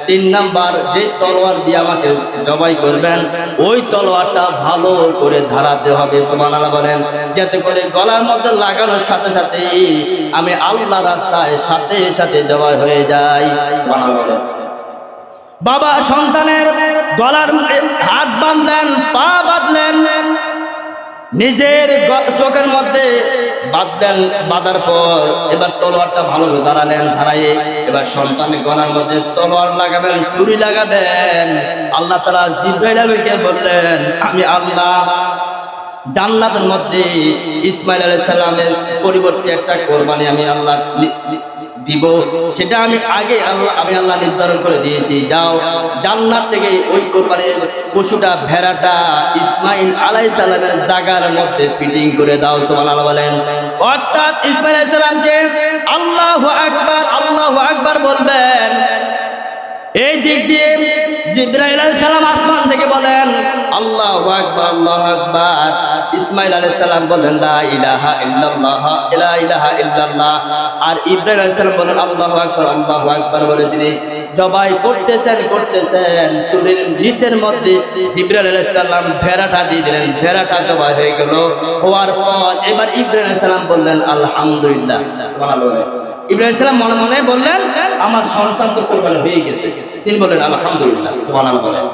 তিন নাম্বার, যে তলোয়ার দিয়ে আমাকে জবাই করবেন ওই তলোয়ারটা ভালো করে ধারাতে হবে। সুবহানাল্লাহ বলেন। যাতে করে গলার মধ্যে লাগানোর সাথে সাথে আমি আল্লাহ রাস্তায় সাথে সাথে জবাই হয়ে যাই। সুবহানাল্লাহ বলেন। বাবা সন্তানের গলার হাত বাঁধলেন, পা বাঁধলেন, নিজের চোখের মধ্যে বাঁধলেন। বাঁধার পর এবার তলোয়ারটা ভালো করে দাঁড়ালেন। দাঁড়াইয়ে এবার সন্তানের গলার মধ্যে তলোয়ার লাগাবেন, ছুরি লাগাবেন। আল্লাহ তাআলা জিবরাইল আলাইহিসকে বললেন, আমি আল্লাহ জান্নাতের মধ্যে ইসমাইল আলাইহিস সালামের পরিবর্তে একটা কোরবানি আমি আল্লাহ দিব, সেটা আমি আল্লাহ নির্ধারণ করে দিয়েছি। যাও জান্নাত থেকে ওই কোরবানির পশুটা, ভেড়াটা ইসমাইল আলাইহিস সালামের জায়গার মধ্যে ফিটিং করে দাও। সুবহানাল্লাহ বলেন। অর্থাৎ ইসমাইল আলাইহিস সালামকে আল্লাহু আকবার, আল্লাহু আকবার বলবেন। এই দিক দিয়ে জিবরাইল আলাইহিস সালাম আসমান থেকে বলেন আল্লাহু আকবার, আল্লাহু আকবার। ইসমাইল আলাইহিস সালাম বলেন লা ইলাহা ইল্লাল্লাহ, লা ইলাহা ইল্লাল্লাহ। আর ইব্রাহিম আলাইহিস সালাম বলেন আল্লাহু আকবার, আল্লাহু আকবার বলে তিনি জবাই করতেছেন। ছুরির নিচের মধ্যে জিবরাইল আলাইহিস সালাম ভেড়াটা দিয়ে দিলেন। ভেড়াটা জবাই হয়ে গেল। হওয়ার পর এবার ইব্রাহিম আলাইহিস সালাম বললেন আলহামদুলিল্লাহ। সুবহানাল্লাহ। ইব্রাহিম আলাইহিস সালাম মনে মনে বললেন আমার সন্তান তো কোরবানি হয়ে গেছে। তিনি বললেন আলহামদুলিল্লাহ। সুবহানাল্লাহ বলেন।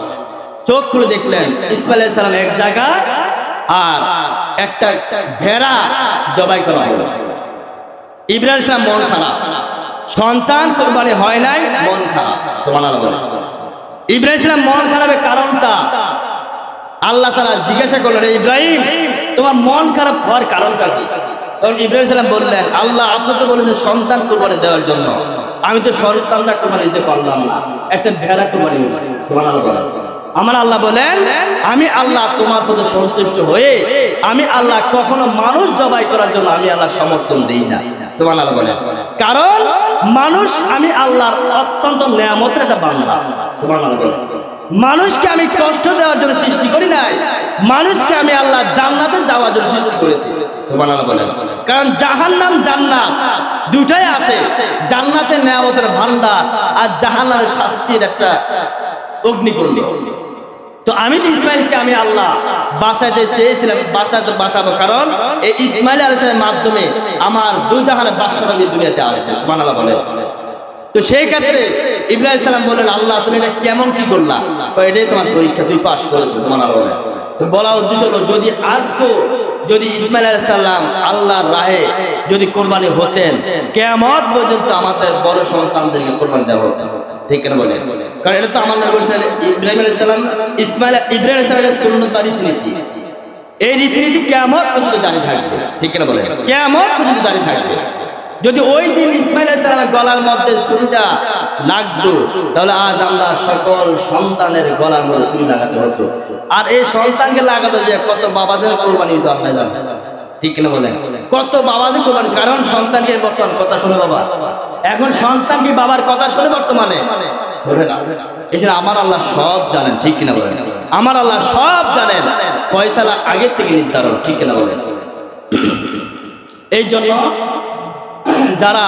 চোখ খুলে দেখলেন ইসমাইল আলাইহিস সালাম এক জায়গায় আর একটা ভেড়া জবাই করা হলো। ইব্রাহিম আলাইহিস সালাম মন খারাপ, সন্তান কোরবানি হয় নাই, মন খারাপ। সুবহানাল্লাহ বলেন। ইব্রাহিম ইসলাম মন খারাপের কারণটা আল্লাহ তাআলা জিজ্ঞাসা করলেন, ইব্রাহিম তোমার মন খারাপ হওয়ার কারণটা কি? তখন ইব্রাহিম ইসলাম বললেন, আল্লাহ আপনি তো বলেছেন সন্তান কুরবানি দেওয়ার জন্য, আমি তো সন্তানটা কুরবানি দিতে পারলাম না, একটা ভেড়া কুরবানি হয়েছে। সুবহানাল্লাহ বলেন। আমার আল্লাহ বলেন, আমি আল্লাহ তোমার প্রতি সন্তুষ্ট হয়ে আমি আল্লাহ কখনো মানুষ জবাই করার জন্য আমি আল্লাহ সমর্থন দেই না। সুবহানাল্লাহ বলেন। কারণ মানুষ আমি আল্লাহর অত্যন্ত নেয়ামতের একটা বান্দা। সুবহানাল্লাহ বলেন। মানুষকে আমি কষ্ট দেওয়ার জন্য সৃষ্টি করি নাই, মানুষকে আমি আল্লাহ জান্নাতে যাওয়ার জন্য সৃষ্টি করেছি। সুবহানাল্লাহ বলেন। কারণ জাহান্নাম জান্নাত দুটাই আছে, জান্নাতে নেয়ামতের ভান্ডার আর জাহান্নামের শাস্তির একটা অগ্নিকুণ্ড। তো আমি তো ইসমাইলকে আমি আল্লাহ বাঁচাইতে চেয়েছিলাম, বাঁচাবো, কারণ এই ইসমাইল আলাইহিস সালামের মাধ্যমে আমার দুই জাহানের বাদশাহ দুনিয়াতে আসবে। সুবহানাল্লাহ বলেন। তো সেই ক্ষেত্রে ইব্রাহিম সালাম বলেন, আল্লাহ তুমি এটা কেমন কি করলা? এটাই তোমার পরীক্ষা, তুই পাস করেছো। সুবহানাল্লাহ বলেন। তো বলা উদ্দেশ্য হলো, যদি আজকেও যদি ইসমাইল আলাইহিস সালাম আল্লাহর রাহে যদি কোরবানি হতেন, কিয়ামত পর্যন্ত আমাদের বড় সন্তানদেরকে কোরবানি দেওয়া হতো। ঠিক না বলেন? কারণ এটা তো আমার নবী বলেছেন, ইব্রাহিম আলাইহিস সালাম ইব্রাহিম আলাইহিস সালামের সুন্নাত বা রীতিনীতি, এই রীতিনীতি কিয়ামত পর্যন্ত জারি থাকবে। ঠিক না বলেন? কিয়ামত পর্যন্ত জারি থাকবে। যদি ওই দিন ইসমাইল আলাইহিস সালামের গলার মধ্যে ছুরিটা লাগতো, তাহলে আজ আমরা সকল সন্তানের গলার মধ্যে ছুরি লাগাতে হতো। আর এই সন্তানকে লাগাতো যে কত বাবাদের কোরবানি হতো আপনি জানেন। ঠিক না বলেন? কত বাবাদের কোরবানি, কারণ সন্তানকে বর্তমান কথা শুনে বাবা, এখন সন্তান কি বাবার কথা শুনে বর্তমানে ধরে না। এই জন্য আমার আল্লাহ সব জানেন। ঠিক কিনা বলেন? আমার আল্লাহ সব জানেন, ফয়সালা আগে থেকে নির্ধারণ। ঠিক কিনা বলেন? এই জন্য যারা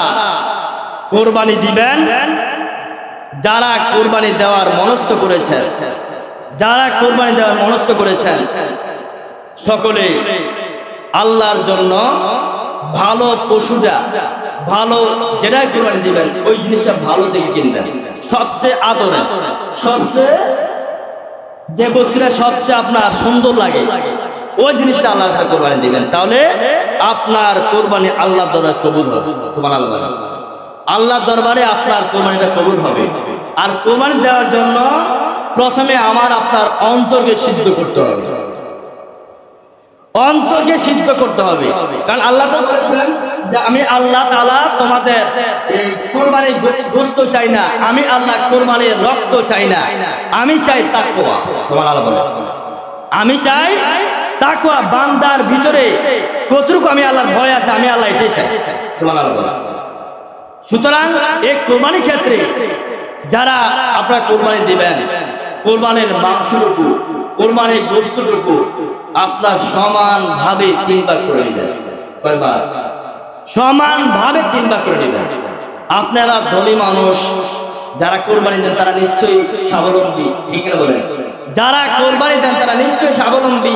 কোরবানি দিবেন, যারা কোরবানি দেওয়ার মনস্থ করেছেন, যারা কোরবানি দেওয়ার মনস্থ করেছেন, সকলে আল্লাহর জন্য ভালো পশুটা, ভালো যেটা কোরবানি দিবেন ওই জিনিসটা ভালো দেখে কিনবেন, সবচেয়ে আদরে, সবচেয়ে যে বস্তুটা সবচেয়ে আপনার সুন্দর লাগে ওই জিনিসটা আল্লাহর কাছে কোরবানি দিবেন, তাহলে আপনার কোরবানি আল্লাহর দরবারে কবুল হবে। সুবহানাল্লাহ। আল্লাহর দরবারে আপনার কোরবানিটা কবুল হবে। আর কোরবানি দেওয়ার জন্য প্রথমে আপনার অন্তরকে সিদ্ধ করতে হবে, অন্তরকে সিদ্ধ করতে হবে। কারণ আল্লাহ তো বলেছেন যে আমি আল্লাহ তাআলা তোমাদের এই কোরবানির গোশত চাই না, আমি আল্লাহ কোরবানির রক্ত চাই না, আমি চাই তাকওয়া। সুবহানাল্লাহ বলেন। আমি চাই তাকওয়া, বান্দার ভিতরে কতটুকু আমি আল্লাহর ভয় আছে, আমি আল্লাহ এটাই চাই। সুবহানাল্লাহ বলেন। সুতরাং এই কোরবানির ক্ষেত্রে যারা আপনারা কোরবানি দিবেন, কোরবানির মাংসটুকু, কোরবানির গোশতটুকু আপনার সমানভাবে 3 ভাগ করে নেবেন। কয়বার? সমানভাবে 3 ভাগ করে নেবেন। আপনারা ধনী মানুষ, যারা কোরবানি দেন তারা নিশ্চয়ই স্বাবলম্বী। ঠিক না বলেন? যারা কোরবানি দেন তারা নিশ্চয়ই স্বাবলম্বী।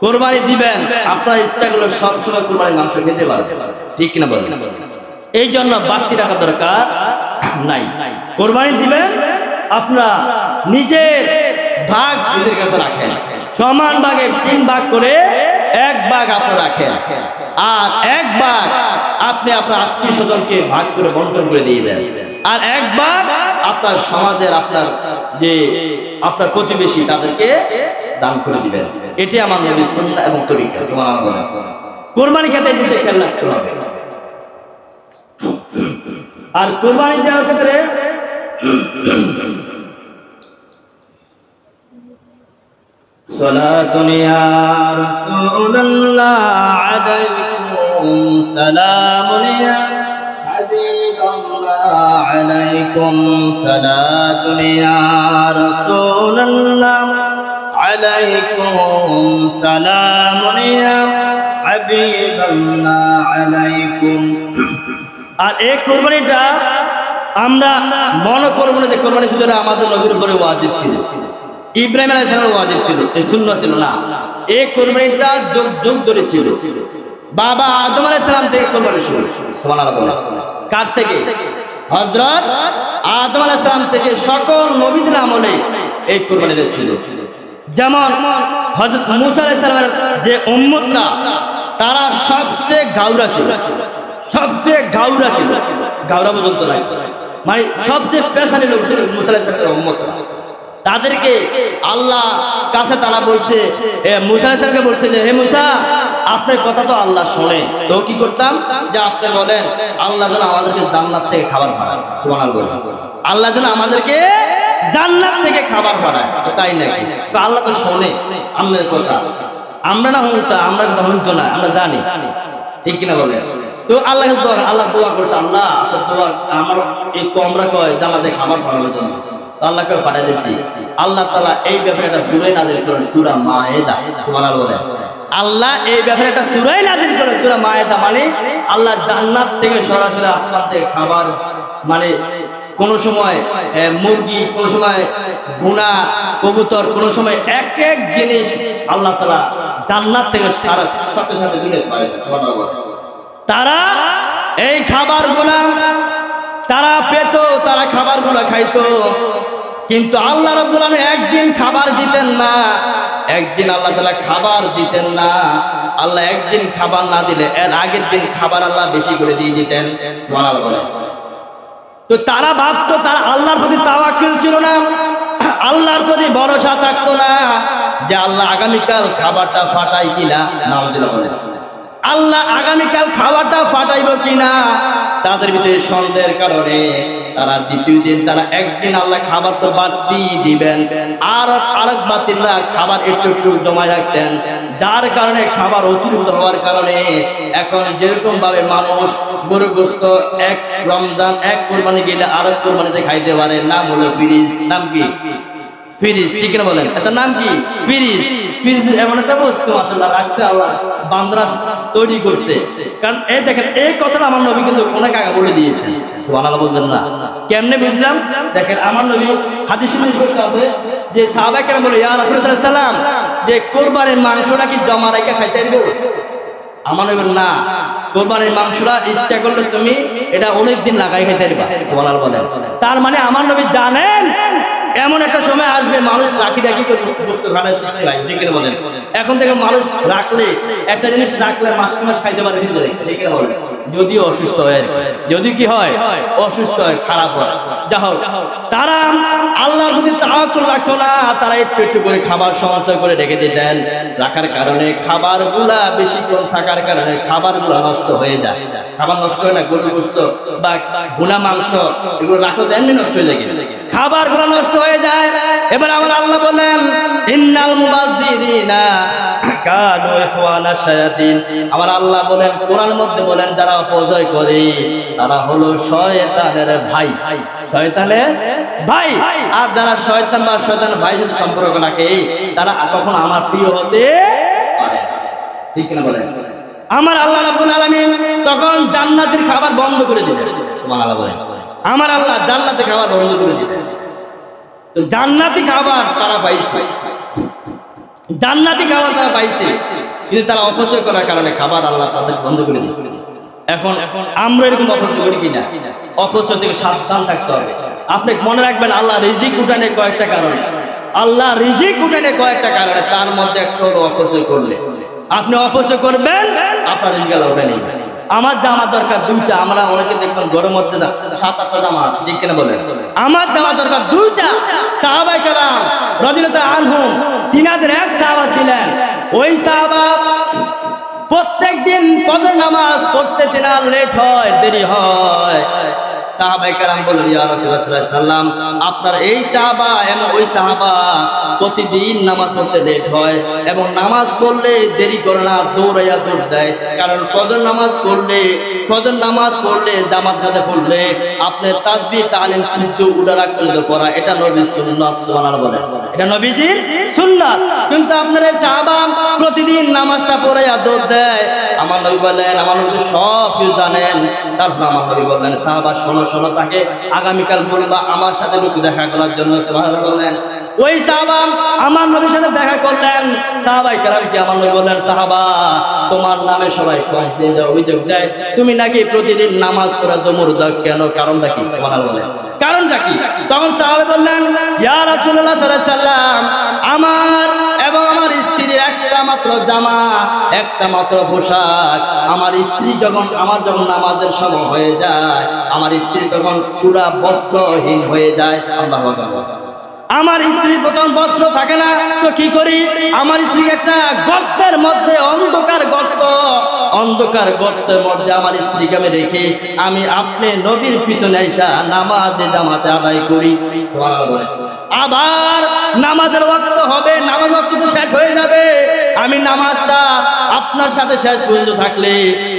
কোরবানি দিবেন, আপনার ইচ্ছাগুলো সবসময় কোরবানির মাংস খেতে পারবেন। ঠিক না বলেন? এই জন্য বাড়তি রাখা দরকার নাই। কোরবানি দিবেন, আপনারা নিজের ভাগ নিজের কাছে রাখেন, সমান ভাগে 3 ভাগ করে 1 ভাগ আপনি রাখেন, আর 1 ভাগ আপনি আপনার আত্মীয় স্বজনকে ভাগ করে বন্টন করে দিয়ে দেন, আর 1 ভাগ আপনার সমাজের আপনার যে আপনার প্রতিবেশী তাদেরকে দান করে দিবেন। এটি আমার নবীর সুন্নাহ এবং তরিকা। সুবহানাল্লাহ। কোরবানি খেতে এসে খেয়াল রাখতে হবে। আর কোরবানি দেওয়ার ক্ষেত্রে সালাতুন ইয়া রাসূলুল্লাহ আলাইকুম সালামুন ইয়া হাবিবাল্লাহ আলাইকুম সালাতুন ইয়া রাসূলুল্লাহ আলাইকুম সালামুন ইয়া হাবিবাল্লাহ আলাইকুম। আর এই কোরবানিটা আমরা মনে করব না যে কোরবানি শুধু আমাদের নবীর উপরে ওয়াজিব ছিল, ইব্রাহিম আলাইহিস সালামের ওয়াজিব ছিল, এই সুন্নাহ ছিল না। এই কোরবানিটা যুগ যুগ ধরে ছিল। বাবা আদম আলাইহিস সালাম থেকে কোরবানি শুরু। সুবহানাল্লাহ। কার থেকে? হযরত আদম আলাইহিস সালাম থেকে সকল নবীদের আমলে এই কোরবানি ছিল। যেমন হযরত মূসা আলাইহিস সালামের যে উম্মতরা তারা সবচেয়ে গাউরা ছিল, সবচেয়ে গাউরা ছিল, গাউরা পর্যন্ত নাই। মানে সবচেয়ে পেছানি লোক ছিল মুসা আলাইহিস সালামের উম্মতরা। তাদেরকে আল্লাহ কাছে তারা বলছে, মুসা আলাইহিস সালামকে বলছে যে হে মুসা, আপনার কথা তো আল্লাহ শোনে, তো কি করতাম যে আপনি বলেন আল্লাহ যেন আমাদেরকে জান্নাত থেকে খাবার পাঠায়। সুবহানাল্লাহ, আল্লাহ যেন আমাদেরকে জান্নাত থেকে খাবার পাঠায়। তাই নাকি? তো আল্লাহ তো শোনে আমাদের কথা, আমরা না হুনতা, আমরা কথা হুনতো না, আমরা জানি, ঠিক কিনা বলে? তো আল্লাহ দোয়া করছে, আল্লাহ দোয়া আমার এই তোমরা কয় জান্নাতে খাবার পাঠানোর জন্য, আল্লাহকে পাঠিয়ে দিয়েছি। আল্লাহ তাআলা এই ব্যাপারে একটা সূরা নাযিল করেন, সূরা মায়েদা। সুবহানাল্লাহ, আল্লাহ এই ব্যাপারে একটা সূরা নাযিল করেন, সূরা মায়েদা। মানে আল্লাহ জান্নাত থেকে সরাসরি আসমান থেকে খাবার, মানে কোন সময় মুরগি, কোন সময় ভুনা কবুতর, কোন সময় এক এক জিনিস আল্লাহ তাআলা জান্নাত থেকে সাথে সাথে দিলে পায়। সুবহানাল্লাহ, তারা এই খাবারগুলা তারা পেত, তারা খাবারগুলা খাইতো, কিন্তু আল্লাহ রাব্বুল আলামিন একদিন খাবার দিতেন না, একদিন আল্লাহ তাআলা খাবার দিতেন না। আল্লাহ একদিন খাবার না দিলে এর আগের দিন খাবার আল্লাহ বেশি করে দিয়ে দিতেন। সুবহানাল্লাহ। তো তারা ভাবতো, তারা আল্লাহর প্রতি তাওয়াক্কুল ছিল না, আল্লাহর প্রতি ভরসা থাকতো না যে আল্লাহ আগামীকাল খাবারটা ফাটাই কিনা। নাউযুবিল্লাহ বলেন, আল্লাহ আগামীকাল খাবারটা ফাটাইব কিনা। তাদের ভিতরে সন্দেহের কারণে তারা দ্বিতীয় দিন, তারা একদিন আল্লাহ খাবার তো বাড়তি দিবেন, আর আরেক বাতিল না খাবার একটু একটু জমা রাখতেন, যার কারণে খাবার অতিরিক্ত হওয়ার কারণে এখন যেরকম ভাবে মানুষ গরু গোশত এক রমজান এক কোরবানি গেলে আরেক কোরবানিতে খাইতে পারে, নাম হলো ফ্রিজ। নাম কি? ফ্রিজ, ঠিক না বলেন? এটা নাম কি? ফ্রিজ। ফ্রিজ এমন একটা বস্তু আসলে রাখছে আল্লাহ, বান্দরা তৈরি করছে। কারণ এই দেখেন, এই কথাটা আমার নবী কিন্তু অনেক আগে বলে দিয়েছেন। সুবহানাল্লাহ বলবেন না? কেমনে বুঝলাম? দেখেন, আমার নবী হাদিসে স্পষ্ট আছে যে সাহাবায়ে কেরাম বলে, ইয়া রাসূলুল্লাহ সাল্লাল্লাহু আলাইহি ওয়াসাল্লাম, যে কুরবানির মাংসটা কি জমা রাখা খাইতে পারবো? আমার নবী না, কুরবানির মাংসটা ইচ্ছা করলে তুমি এটা অনেক দিন লাগাই খাইতে পারবা। সুবহানাল্লাহ বলেন। তার মানে আমার নবী জানেন এমন একটা সময় আসবে মানুষ রাখি বস্তু খাবার সৃষ্টি হয়, ঠিক না বলেন? এখন থেকে মানুষ রাখলে, একটা জিনিস রাখলে মাস মাস খাইতে পারে, ঠিক না বলেন? যদি অসুস্থ হয়, যদি কি হয়, অসুস্থ হয়, খারাপ হয়, যা হোক, তারা আল্লাহর প্রতি তাওয়াক্কুল রাখতো না, তারা একটু একটু করে খাবার সঞ্চয় করে রেখে দিতেন। রাখার কারণে খাবারগুলা বেশিক্ষণ থাকার কারণে খাবারগুলা নষ্ট হয়ে যায়। খাবার নষ্ট হয় না, গরু গোশত বা ভুনা মাংস এগুলো রাখলে এমনি নষ্ট হয়ে যায়, খাবারগুলো নষ্ট হয়ে যায়। এবার আমার আল্লাহ বলেন, ইন্নাল মুবাযযিরিনা কানু ইখওয়ানাশ শায়াতিন। আমার আল্লাহ বলেন, কোরআনের মধ্যে বলেন, যারা অপচয় করে তারা হলো শয়তানের ভাই। শয়তানের ভাই। আর যারা শয়তান বা শয়তানের ভাইয়ের সাথে সম্পর্ক রাখে তারা কখনো আমার প্রিয় হতে পারে, ঠিক না বলেন? আমার আল্লাহ রাব্বুল আলামিন তখন জান্নাতের খাবার বন্ধ করে দিলেন। সুবহানাল্লাহ বলেন। আমার আল্লাহ জান্নাতের খাবার বন্ধ করে দিলেন। তো জান্নাতি খাবার তারা পাইছে, জান্নাতি খাবার তারা পাইছে, কিন্তু তারা অপচয় করার কারণে খাবার আল্লাহ তাদের বন্ধ করে দিয়েছে। এখন আমরা এরকম অপচয় করি কিনা? অপচয় থেকে সাবধান থাকতে হবে। আপনি মনে রাখবেন, আল্লাহ রিজিক উঠানে কয়েকটা কারণে, আল্লাহ রিজিক উঠানে কয়েকটা কারণে, তার মধ্যে একটা হলো অপচয় করলে। আপনি অপচয় করবেন, আপনার রিজিক আল্লাহ উঠে নেবেন। আমার জামা দরকার দুইটা, আমরা অনেকে দেখবেন গরম মধ্যে 7-8টা জামা আছে, ঠিক কিনা বলেন? আমার জামা দরকার দুইটা। সাহাবায়ে কেরাম রাদিয়াল্লাহু আনহুম, তিনাদের এক সাহাবা ছিলেন, ওই সাহাবা প্রত্যেক দিন ফজর নামাজ পড়তে তিনার লেট হয়, দেরি হয়। সাহাবায়ে কেরাম বললেন, ইয়া রাসূলুল্লাহ সাল্লাল্লাহু আলাইহি ওয়াসাল্লাম, আপনার এই সাহাবা এবং ওই সাহাবা প্রতিদিন নামাজ পড়তে লেট হয় এবং নামাজ পড়লে দেরি করে না, দৌড়াইয়া দৌড় দেয়। কারণ ফজর নামাজ পড়লে জামাত সাথে পড়লে আপনি তাসবিহ তালিম সূর্য উঠার আগ পর্যন্ত পড়া, এটা নবীর সুন্নাত। সুবহানাল্লাহ বলেন, এটা নবীজির সুন্নাত। কিন্তু আপনার এই সাহাবা প্রতিদিন নামাজটা পড়াইয়া দৌড় দেয়। আমার নবী বলেন, আমার নবী সব কিছু জানেন। তারপর আমার নবী বললেন, সাহাবা শোনো, তাকে আগামীকাল বলবা আমার সাথে একটু দেখা করার জন্য। সুবহানাল্লাহ বলেন। ওই সাহাবা আমার নবীর সাথে দেখা করলেন। সাহাবায়ে কেরাম কি আমার নবী বললেন, সাহাবা তোমার নামে সবাই কমপ্লেইন দেয়, অভিযোগ দেয়, তুমি নাকি প্রতিদিন নামাজ পড়া জমুর দাও, কেন? কারণটা কি? সুবহানাল্লাহ বলেন, কারণটা কি? তখন সাহাবা বললেন, ইয়া রাসূলুল্লাহ সাল্লাল্লাহু আলাইহি ওয়াসাল্লাম, আমার এবং আমার স্ত্রীর একটা মাত্র মাত্র জামা, একটা মাত্র পোশাক। আমার স্ত্রী যখন নামাজের সময় হয়ে যায়, আমার স্ত্রী তখন পুরা বস্ত্রহীন হয়ে যায়। আল্লাহু আকবার। আমার স্ত্রী প্রথম বস্ত্র থাকে না, তো কি করি? আমার স্ত্রী একটা গর্তের মধ্যে, অন্ধকার গর্তের মধ্যে আমার স্ত্রীকে আমি রেখে আমি আপনি নবীর পিছনে আইসা নামাজে জামাতে আদায় করি। সুবহানাল্লাহ। আবার নামাজের ওয়াক্ত হবে, নামাজ ওয়াক্ত শেষ হয়ে যাবে, আমি নামাজটা আপনার সাথে শেষ পর্যন্ত থাকলে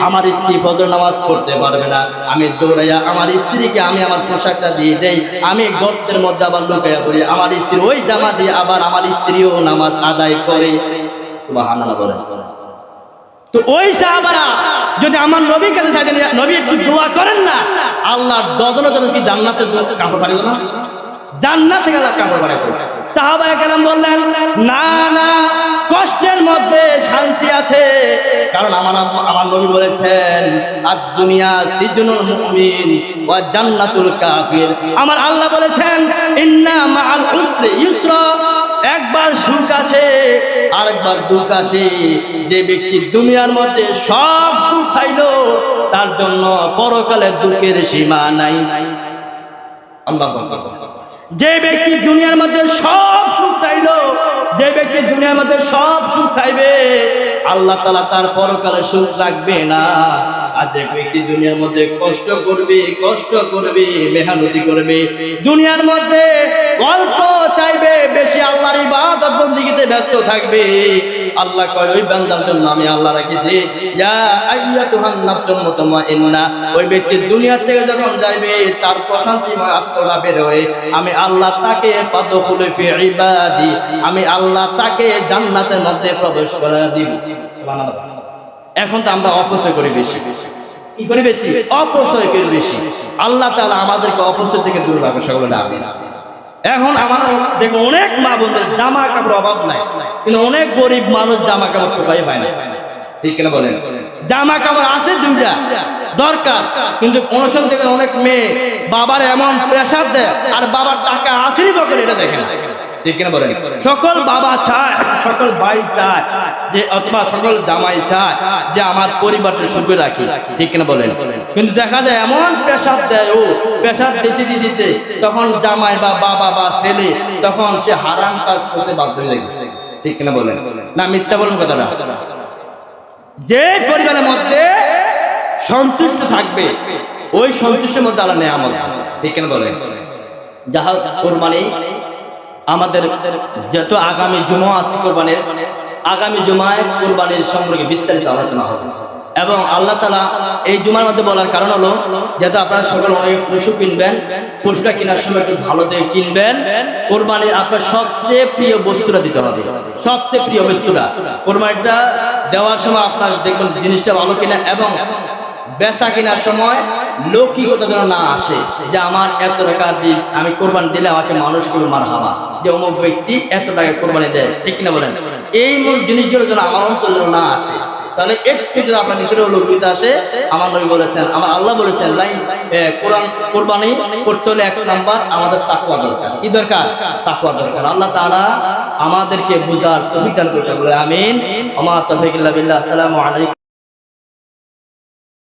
আমার স্ত্রী ফজর নামাজ পড়তে পারবে না। আমি দৌড়াইয়া আমার স্ত্রীকে আমি আমার পোশাকটা দিয়ে দেই, আমি গর্তের মধ্যে আবার লুকাইয়া পড়ি, আমার স্ত্রী ওই জামা দিয়ে আবার আমার স্ত্রীও নামাজ আদায় করে। সুবহানাল্লাহ বলেন। তো ওই সাহাবারা যদি আমার নবীর কাছে চাইতেন, নবী একটু দোয়া করেন না, আল্লাহ ডজনে জন কি জান্নাতের কাপড় পাঠিয়ে না, জান্নাত থেকে আল্লাহ কাপড় পাঠিয়ে। সাহাবায়ে কেরাম বললেন, না না, কষ্টের মধ্যে শান্তি আছে, কারণ আমার নবী বলেছেন, আদ-দুনিয়া সিজনুল মুমিন ওয়া জান্নাতুল কাফির। আমার আল্লাহ বলেছেন, ইন্না মাআল উসরি ইউসরা। একবার সুখ আসে, আরেকবার দুঃখ আসে। যে ব্যক্তি দুনিয়ার মধ্যে সব সুখ চাইলো, তার জন্য পরকালের দুঃখের সীমা নাই। আল্লাহু আকবার। যে ব্যক্তি দুনিয়ার মধ্যে সব সুখ চাইলো, যে ব্যক্তি দুনিয়ার মধ্যে সব সুখ চাইবে, আল্লাহ তাআলা তার পরকালের সুখ রাখবে না। আর যে ব্যক্তি দুনিয়ার মধ্যে কষ্ট করবে, মেহনতি করবে, দুনিয়ার মধ্যে অল্প চাইবে, বেশি আল্লাহর ইবাদত বন্দেগীতে ব্যস্ত থাকবে, আল্লাহ কয় ওই বান্দার জন্য আমি আল্লাহ রেখেছি, ইয়া আইয়াতুহান নাফসুল মুতমাইন্না। ওই ব্যক্তি দুনিয়া থেকে যখন যাবে, তার প্রশান্তিময় আত্মা বের হয়ে আমি আল্লাহ তাকে ফাদখুলু ফি ইবাদি, আমি আল্লাহ তাকে জান্নাতের মধ্যে প্রবেশ করে দিব। সুবহানাল্লাহ। এখন তো আমরা অপচয় করি বেশি, কি করি বেশি? অপচয় করি বেশি। আল্লাহ তাআলা আমাদেরকে অপচয় থেকে দূরে রাখুন, সকলে আমিন। এখন আমার দেখো, অনেক মা বোনদের জামা কাপড় অভাব নাই, কিন্তু অনেক গরিব মানুষ জামা কাপড় কোথায় পায় না, ঠিক কিনা বলেন? জামা কাপড় আছে দুইটা দরকার, কিন্তু অনুসরণ থেকে অনেক মেয়ে বাবার এমন প্রেসার দেয়, আর বাবার টাকা আসেনি পকেটে, এটা দেখে না, ঠিক কিনা বলেন? সকল বাবা চায়, সকল ভাই চায় যে, অথবা সকল জামাই চায় যে আমার পরিবারটা সুখে রাখি, ঠিক কিনা বলেন? কিন্তু দেখা যায় এমন প্রেসার দেয়, ও প্রেসার দিতে তখন জামাই বা বাবা বা ছেলে তখন সে হারাম কাজ করতে বাধ্য হয়ে যায়, ঠিক কিনা বলেন? না মিথ্যা বলেন কথাটা? যে পরিবারের মধ্যে সন্তুষ্ট থাকবে, ওই সন্তুষ্টের মধ্যে আল্লাহ নেয়ামত, ঠিক কিনা বলেন? যাহা কোরবানি আমাদের যত আগামী জুমা আছে, কোরবানির আগামী জুমায় কোরবানির সম্পর্কে বিস্তারিত আলোচনা হবে। এবং আল্লাহ তাআলা এই জুমার মধ্যে বলার কারণ হলো, যেহেতু আপনারা সকল অনেক পশু কিনবেন, পশুটা কেনার সময় একটু ভালো দিয়ে কিনবেন। কোরবানির আপনার সবচেয়ে প্রিয় বস্তুটা দিতে হবে, সবচেয়ে প্রিয় বস্তুটা। কোরবানিটা দেওয়ার সময় আপনার দেখবেন জিনিসটা ভালো কিনা, এবং বেচা কেনার সময় লৌকিকতা যেন না আসে যে আমার এত টাকা দিই, আমি কোরবানি দিলে আমাকে মানুষ করবে মারহাবা, যে অমুক ব্যক্তি এত টাকা কোরবানি দেয়, ঠিক কিনা বলেন? এই মূল জিনিসগুলো যেন আমার অন্তর যেন না আসে, তাহলে একটু যদি আপনার ভিতরে লৌকিকতা আসে, আমার নবী বলেছেন, আমার আল্লাহ বলেছেন, কোরবানি করতে হলে এক নাম্বার আমাদের তাকওয়া দরকার। কি দরকার? তাকওয়া দরকার। আল্লাহ তাআলা আমাদেরকে বুঝার তৌফিক দান করুন, আমিন। ওয়া মা তাওফীক ইল্লা বিল্লাহ। আসসালামু আলাইকুম।